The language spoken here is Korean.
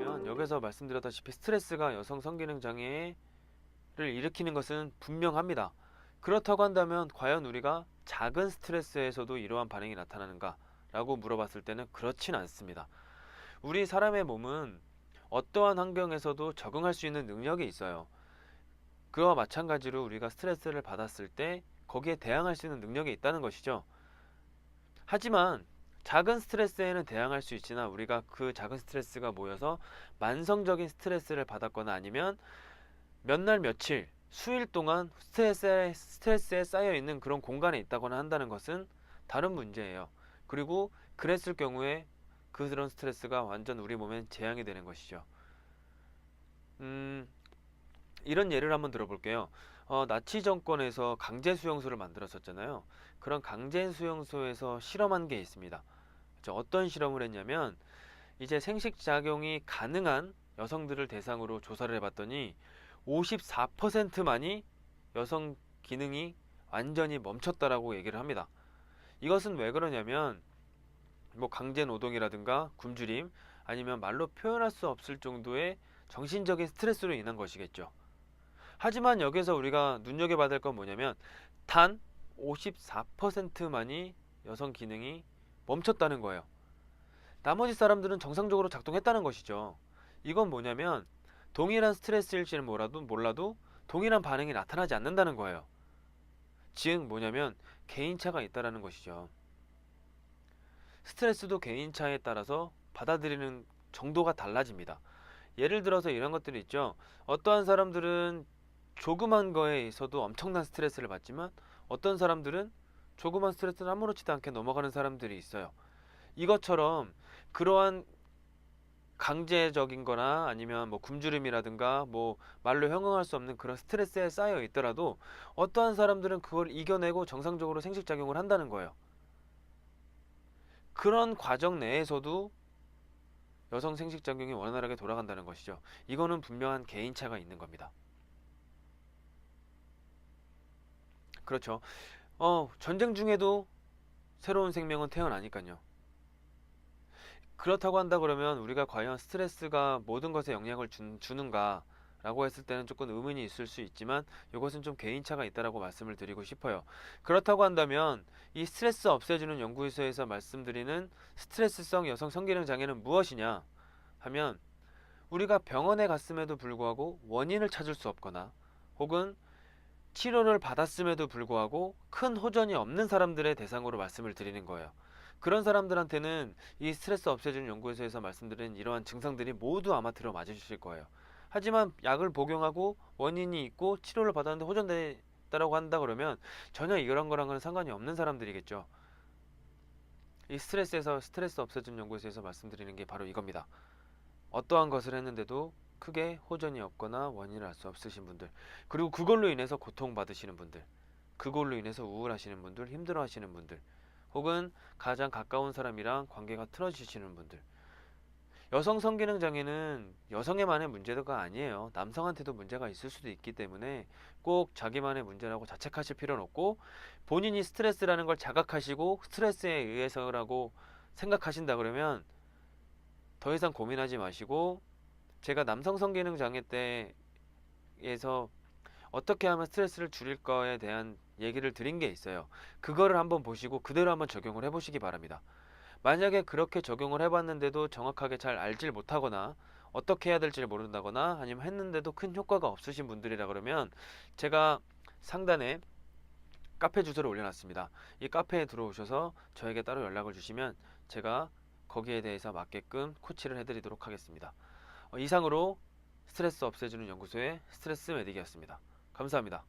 그러면 여기서 말씀드렸다시피 스트레스가 여성 성기능 장애를 일으키는 것은 분명합니다. 그렇다고 한다면 과연 우리가 작은 스트레스에서도 이러한 반응이 나타나는가 라고 물어봤을 때는 그렇진 않습니다. 우리 사람의 몸은 어떠한 환경에서도 적응할 수 있는 능력이 있어요. 그와 마찬가지로 우리가 스트레스를 받았을 때 거기에 대항할 수 있는 능력이 있다는 것이죠. 하지만 작은 스트레스에는 대항할 수 있으나 우리가 그 작은 스트레스가 모여서 만성적인 스트레스를 받았거나 아니면 몇 날 며칠 수일 동안 스트레스에 쌓여 있는 그런 공간에 있다거나 한다는 것은 다른 문제예요. 그리고 그랬을 경우에 그런 스트레스가 완전 우리 몸에 재앙이 되는 것이죠. 이런 예를 한번 들어볼게요. 나치 정권에서 강제 수용소를 만들었었잖아요. 그런 강제 수용소에서 실험한 게 있습니다. 어떤 실험을 했냐면 이제 생식작용이 가능한 여성들을 대상으로 조사를 해봤더니 54%만이 여성 기능이 완전히 멈췄다라고 얘기를 합니다. 이것은 왜 그러냐면 뭐 강제 노동이라든가 굶주림 아니면 말로 표현할 수 없을 정도의 정신적인 스트레스로 인한 것이겠죠. 하지만 여기서 우리가 눈여겨봐야 될 건 뭐냐면 단 54%만이 여성 기능이 멈췄다는 거예요. 나머지 사람들은 정상적으로 작동했다는 것이죠. 이건 뭐냐면 동일한 스트레스일지는 몰라도 동일한 반응이 나타나지 않는다는 거예요. 즉 뭐냐면 개인차가 있다는 것이죠. 스트레스도 개인차에 따라서 받아들이는 정도가 달라집니다. 예를 들어서 이런 것들이 있죠. 어떠한 사람들은 조그만 거에 있어도 엄청난 스트레스를 받지만 어떤 사람들은 조그만 스트레스를 아무렇지도 않게 넘어가는 사람들이 있어요. 이것처럼 그러한 강제적인 거나 아니면 뭐 굶주림이라든가 뭐 말로 형용할 수 없는 그런 스트레스에 쌓여 있더라도 어떠한 사람들은 그걸 이겨내고 정상적으로 생식작용을 한다는 거예요. 그런 과정 내에서도 여성 생식작용이 원활하게 돌아간다는 것이죠. 이거는 분명한 개인차가 있는 겁니다. 그렇죠. 전쟁 중에도 새로운 생명은 태어나니까요. 그렇다고 한다 그러면 우리가 과연 스트레스가 모든 것에 영향을 주는가 라고 했을 때는 조금 의문이 있을 수 있지만 이것은 좀 개인차가 있다라고 말씀을 드리고 싶어요. 그렇다고 한다면 이 스트레스 없애주는 연구소에서 말씀드리는 스트레스성 여성 성기능 장애는 무엇이냐 하면 우리가 병원에 갔음에도 불구하고 원인을 찾을 수 없거나 혹은 치료를 받았음에도 불구하고 큰 호전이 없는 사람들의 대상으로 말씀을 드리는 거예요. 그런 사람들한테는 이 스트레스 없애주는 연구소에서 말씀드린 이러한 증상들이 모두 아마 들어맞으실 거예요. 하지만 약을 복용하고 원인이 있고 치료를 받았는데 호전됐다고 한다 그러면 전혀 이런 거랑은 상관이 없는 사람들이겠죠. 이 스트레스 없애주는 연구소에서 말씀드리는 게 바로 이겁니다. 어떠한 것을 했는데도 크게 호전이 없거나 원인을 알 수 없으신 분들, 그리고 그걸로 인해서 고통받으시는 분들, 그걸로 인해서 우울하시는 분들, 힘들어하시는 분들, 혹은 가장 가까운 사람이랑 관계가 틀어지시는 분들. 여성 성기능 장애는 여성에만의 문제가 아니에요. 남성한테도 문제가 있을 수도 있기 때문에 꼭 자기만의 문제라고 자책하실 필요는 없고, 본인이 스트레스라는 걸 자각하시고 스트레스에 의해서라고 생각하신다 그러면 더 이상 고민하지 마시고, 제가 남성 성기능 장애 때에서 어떻게 하면 스트레스를 줄일 거에 대한 얘기를 드린 게 있어요. 그거를 한번 보시고 그대로 한번 적용을 해보시기 바랍니다. 만약에 그렇게 적용을 해봤는데도 정확하게 잘 알질 못하거나 어떻게 해야 될지를 모른다거나 아니면 했는데도 큰 효과가 없으신 분들이라 그러면 제가 상단에 카페 주소를 올려놨습니다. 이 카페에 들어오셔서 저에게 따로 연락을 주시면 제가 거기에 대해서 맞게끔 코치를 해드리도록 하겠습니다. 이상으로 스트레스 없애주는 연구소의 스트레스 메딕이었습니다. 감사합니다.